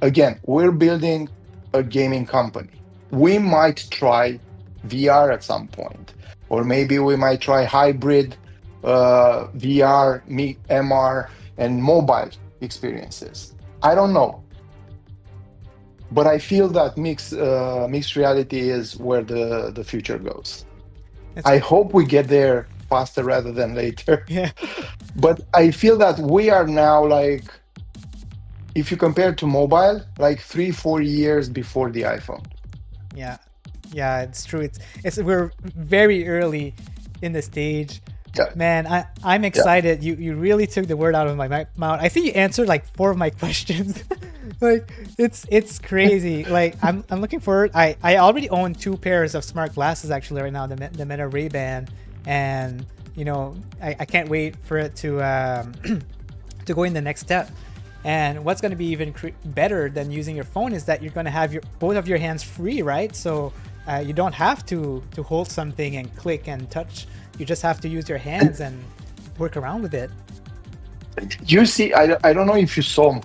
again, we're building a gaming company. We might try VR at some point, or maybe we might try hybrid VR, MR, and mobile experiences. I don't know, but I feel that mixed reality is where the future goes. That's I hope we get there faster rather than later. yeah. But I feel that we are now like, if you compare to mobile, like 3-4 years before the iPhone. Yeah, yeah, it's true. It's we're very early in the stage. Yeah, Man, I'm yeah. excited. You really took the word out of my mouth. I think you answered like 4 of my questions. Like it's crazy. Like I'm looking forward. I already own 2 pairs of smart glasses actually right now. The Meta Ray-Ban, and I can't wait for it to to go in the next step. And what's going to be even better than using your phone is that you're going to have both of your hands free, right? So you don't have to hold something and click and touch. You just have to use your hands and work around with it. You see, I don't know if you saw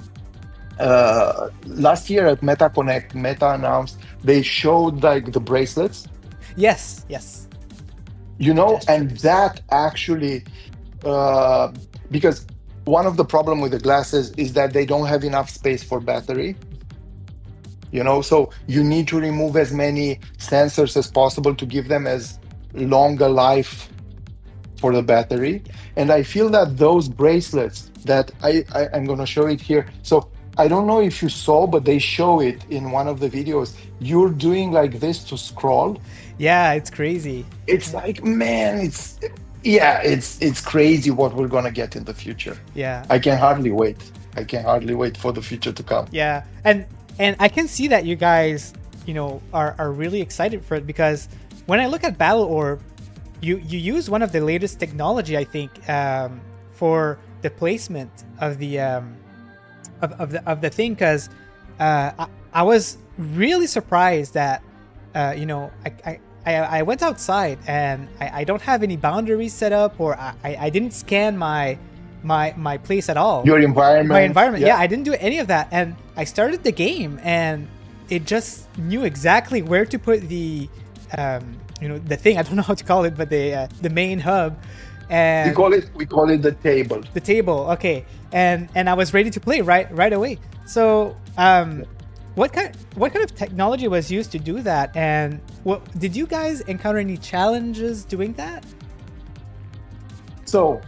last year at Meta Connect, Meta announced they showed like the bracelets, Yes, yes. and Gestures. that actually, because one of the problem with the glasses is that they don't have enough space for battery. So you need to remove as many sensors as possible to give them as long a life for the battery. And I feel that those bracelets that I'm going to show it here. So I don't know if you saw, but they show it in one of the videos. You're doing like this to scroll. Yeah, it's crazy. It's like, man, it's crazy what we're going to get in the future. Yeah, I can hardly wait. I can hardly wait for the future to come. yeah, and I can see that you guys, are really excited for it, because when I look at Battle Orb, you use one of the latest technology, I think, for the placement of the of the thing, because I was really surprised that I went outside and I don't have any boundaries set up, or I didn't scan my place at all. Your environment. My environment, yeah, I didn't do any of that, and I started the game and it just knew exactly where to put the the thing. I don't know how to call it, but the main hub, and We call it the table. the table. Okay, and I was ready to play right away. So what kind of technology was used to do that, and what did you guys encounter any challenges doing that? So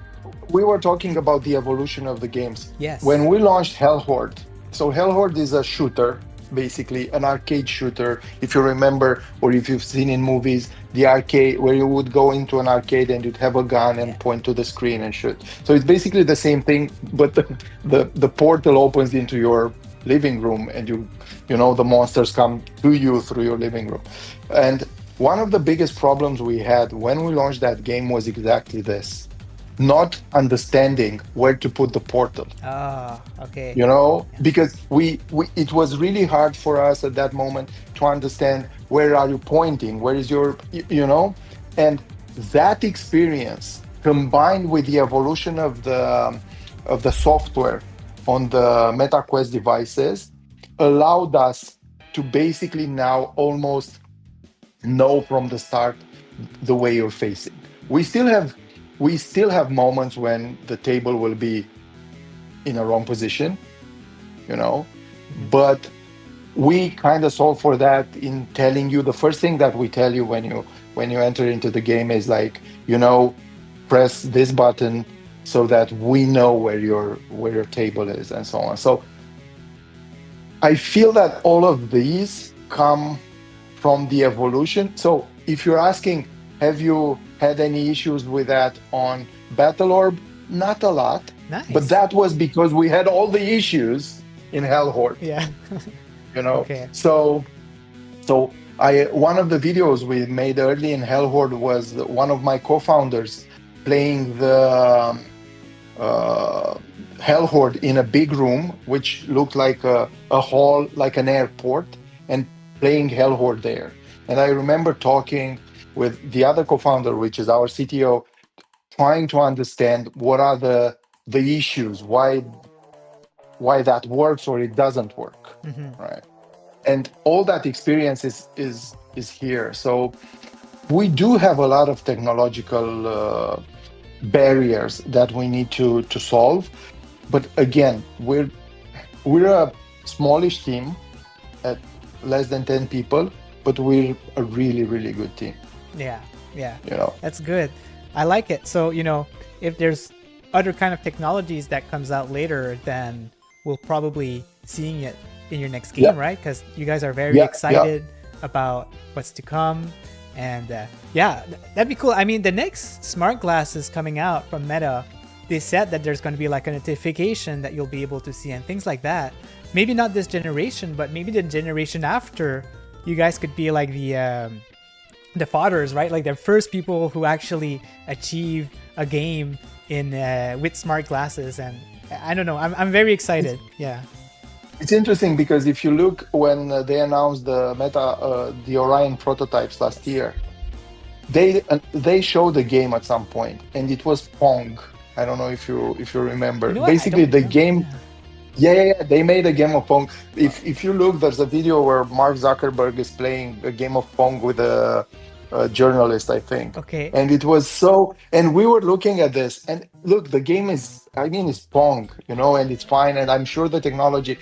we were talking about the evolution of the games. Yes. When we launched Hellhorde, so Hellhorde is a shooter, basically an arcade shooter. If you remember, or if you've seen in movies, the arcade where you would go into an arcade and you'd have a gun and point to the screen and shoot. So it's basically the same thing, but the portal opens into your living room, and the monsters come to you through your living room. And one of the biggest problems we had when we launched that game was exactly this: not understanding where to put the portal. Ah, okay. Because we it was really hard for us at that moment to understand where are you pointing, where is your and that experience, combined with the evolution of the software on the MetaQuest devices, allowed us to basically now almost know from the start the way you're facing. We still have moments when the table will be in a wrong position, but we kind of solve for that in telling you. The first thing that we tell you when you enter into the game is like, press this button so that we know where your table is, and so on. So I feel that all of these come from the evolution. So if you're asking, have you had any issues with that on Battle Orb? Not a lot. Nice. But that was because we had all the issues in Hellhorde. Yeah. Okay. So one of the videos we made early in Hellhorde was one of my co-founders playing the Hellhorde in a big room, which looked like a hall, like an airport, and playing Hellhorde there. And I remember talking with the other co-founder, which is our CTO, trying to understand what are the issues, why why that works or it doesn't work, right? And all that experience is here. So we do have a lot of technological barriers that we need to solve. But again, we're a smallish team at less than 10 people, but we're a really, really good team. Yeah, You know, that's good. I like it. So, if there's other kind of technologies that comes out later, then we'll probably seeing it in your next game, right? Because you guys are very excited about what's to come. And that'd be cool. I mean, the next smart glasses coming out from Meta, they said that there's going to be like a notification that you'll be able to see and things like that. Maybe not this generation, but maybe the generation after, you guys could be like the fathers, right? Like the first people who actually achieve a game in with smart glasses. And I don't know, I'm very excited. Yeah. It's interesting because if you look when they announced the the Orion prototypes last year, they showed the game at some point, and it was Pong. I don't know if you remember. Basically, the game. Yeah. They made a game of Pong. If you look, there's a video where Mark Zuckerberg is playing a game of Pong with a journalist, I think. Okay. And it was and we were looking at this, and look, the game is Pong, and it's fine, and I'm sure the technology,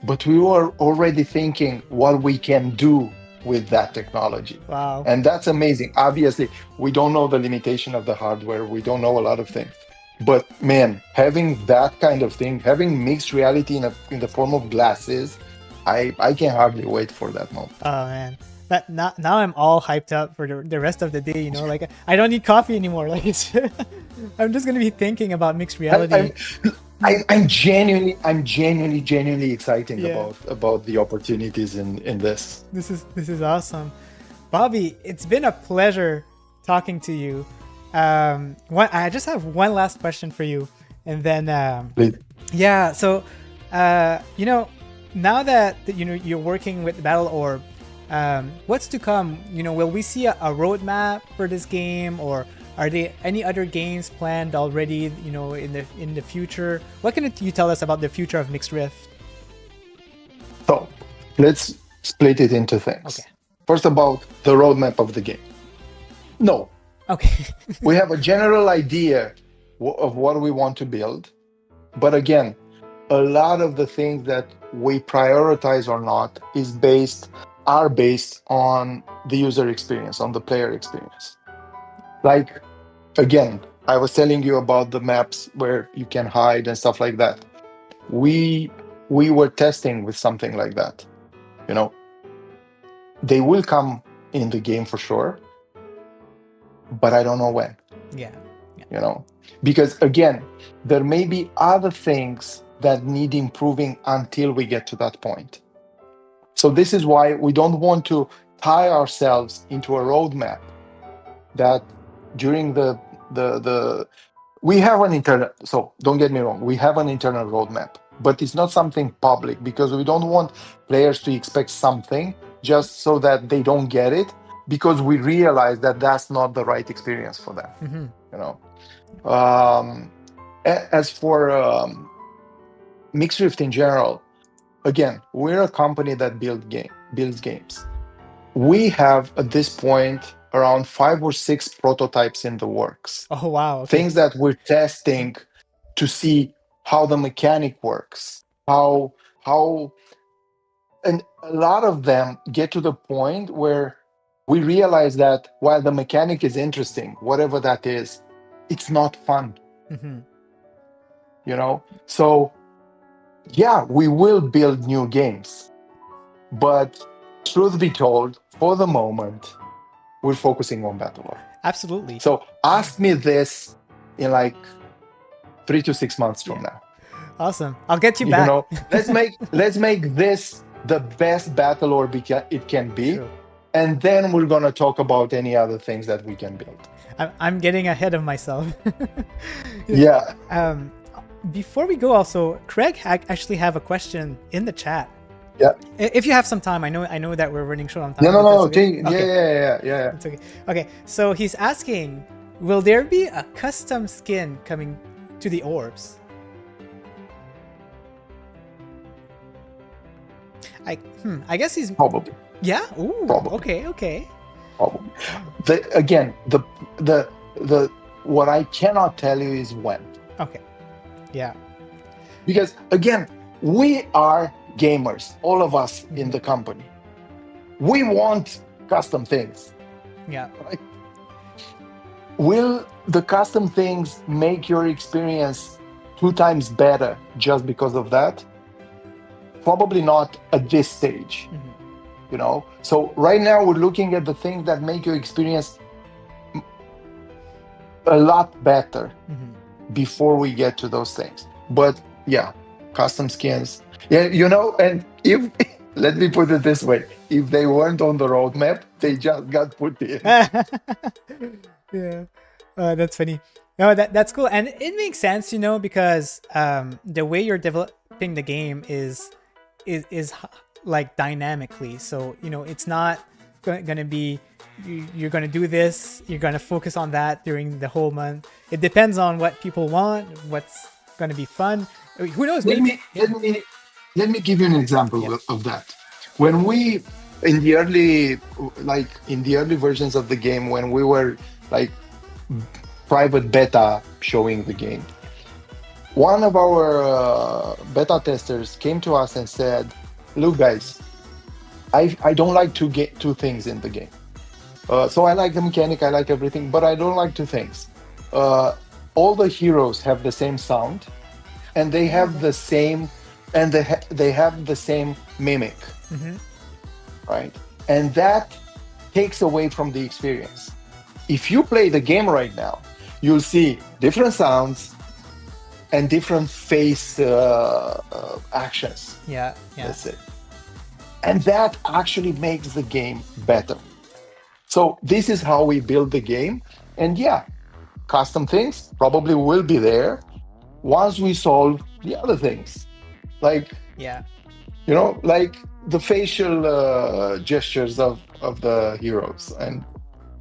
but we were already thinking what we can do with that technology. Wow. And that's amazing. Obviously, we don't know the limitation of the hardware. We don't know a lot of things. But man, having that kind of thing, having mixed reality in the form of glasses, I can hardly wait for that moment. Oh man. Now I'm all hyped up for the rest of the day, like I don't need coffee anymore. Like I'm just gonna be thinking about mixed reality. I'm genuinely excited about the opportunities in this. This is awesome. Bobby, it's been a pleasure talking to you. I just have one last question for you, and then so now that you're working with Battle Orb, what's to come? Will we see a roadmap for this game, or are there any other games planned already, in the future? What can you tell us about the future of MixRift? So let's split it into things. Okay. First, about the roadmap of the game. No. Okay. We have a general idea of what we want to build. But again, a lot of the things that we prioritize or not are based on the user experience, on the player experience. Like, again, I was telling you about the maps where you can hide and stuff like that. We were testing with something like that. They will come in the game for sure, but I don't know when. Yeah. Because again, there may be other things that need improving until we get to that point. So this is why we don't want to tie ourselves into a roadmap that during we have an internal, so don't get me wrong, we have an internal roadmap, but it's not something public, because we don't want players to expect something just so that they don't get it, because we realize that that's not the right experience for them. As for MixRift in general, again, we're a company that builds games. We have at this point around 5 or 6 prototypes in the works. Oh wow! Okay. Things that we're testing to see how the mechanic works, how, and a lot of them get to the point where we realize that while the mechanic is interesting, whatever that is, it's not fun. So yeah, we will build new games, but truth be told, for the moment, we're focusing on Battle Orb. Absolutely. So ask me this in like 3 to 6 months from now. Awesome. I'll get you back. Let's make this the best Battle Orb it can be. True. And then we're gonna talk about any other things that we can build. I'm getting ahead of myself. Yeah. Before we go, also, Craig actually have a question in the chat. Yeah. If you have some time, I know that we're running short on time. No. Okay. Yeah. It's okay. Okay. So he's asking, will there be a custom skin coming to the orbs? I guess he's Probably. yeah. Ooh. Probably. Okay. Probably. The what I cannot tell you is when. Okay. Yeah. Because again, we are gamers, all of us in the company. We want custom things. Yeah. Right? Will the custom things make your experience 2 times better just because of that? Probably not at this stage. You know, so right now we're looking at the things that make your experience a lot better before we get to those things. But yeah, custom skins. Yeah, you know, and if let me put it this way, if they weren't on the roadmap, they just got put in. Yeah, that's funny. No, that's cool, and it makes sense, you know, because the way you're developing the game is like dynamically. So you know, it's not gonna be you're gonna do this, you're gonna focus on that during the whole month. It depends on what people want, what's gonna be fun. Who knows? Let me give you an example of that. When we in the early versions of the game, when we were like private beta showing the game, one of our beta testers came to us and said, "Look, guys, I don't like two things in the game. So I like the mechanic, I like everything, but I don't like 2 things. All the heroes have the same sound, and they have the same, and they have the same mimic, right? And that takes away from the experience. If you play the game right now, you'll see different sounds and different face actions. Yeah. That's it. And that actually makes the game better. So this is how we build the game. And yeah, custom things probably will be there once we solve the other things. Like, you know, like the facial gestures of the heroes and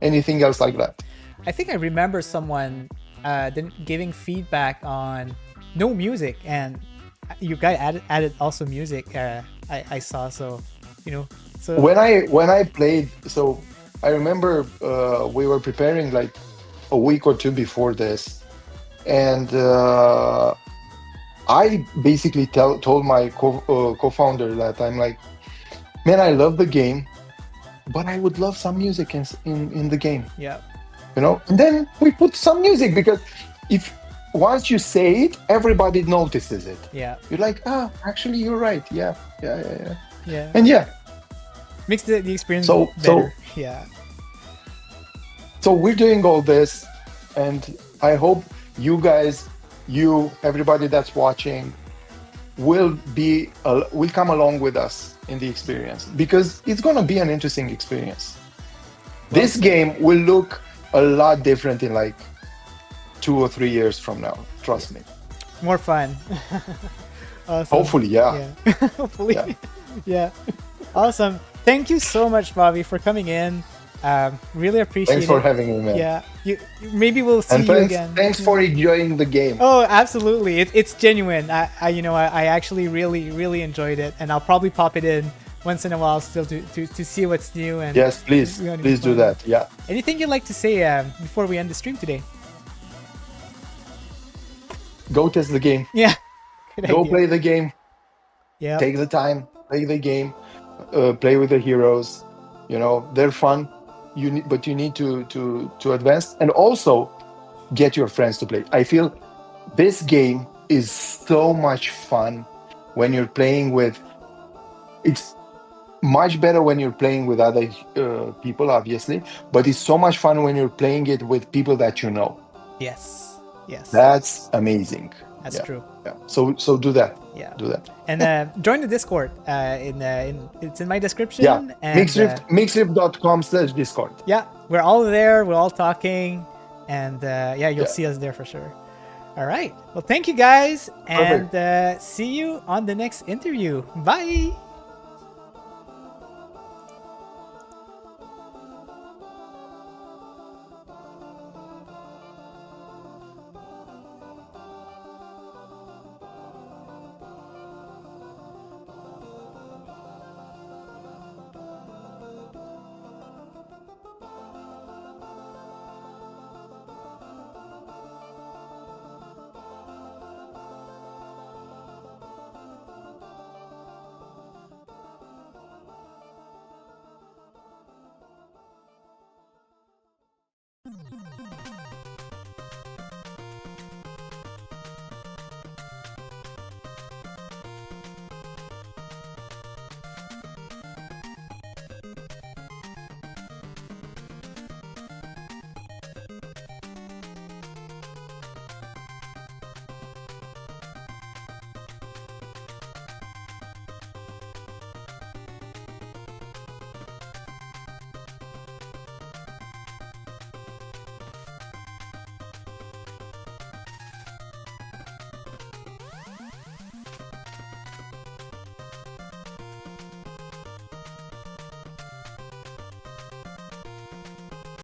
anything else like that. I think I remember someone giving feedback on no music, and you guys added also music. I saw, so you know. So when I played, so I remember we were preparing like a week or 2 before this, and I basically told my co-founder that I'm like, man, I love the game, but I would love some music in the game. Yeah. You know, and then we put some music, because if once you say it, everybody notices it. Yeah. You're like, actually, you're right. Yeah. Yeah. And yeah, makes the experience so better. Yeah. So we're doing all this, and I hope you guys, everybody that's watching, will come along with us in the experience, because it's going to be an interesting experience. This game will look a lot different in like 2 or 3 years from now. Trust me. More fun. Awesome. Hopefully, yeah. Hopefully, yeah. Awesome. Thank you so much, Bobby, for coming in. Really appreciate it. Thanks for having me, man. Yeah, maybe we'll see you again. Thanks for enjoying the game. Oh, absolutely. It's genuine. I actually really enjoyed it, and I'll probably pop it in once in a while still to see what's new. And yes, please do that. Yeah. Anything you'd like to say before we end the stream today? Go test the game. Yeah. Go play the game. Yeah. Take the time. Play the game. Play with the heroes. You know, they're fun. But you need to advance, and also get your friends to play. I feel this game is so much fun when you're playing with. It's much better when you're playing with other people, obviously, but it's so much fun when you're playing it with people that you know. Yes. That's amazing. That's true. Yeah. So do that. Yeah. Do that. And join the Discord. It's in my description. Yeah. And, MixRift.com/Discord. Yeah, we're all there. We're all talking, and you'll see us there for sure. All right. Well, thank you guys, and see you on the next interview. Bye.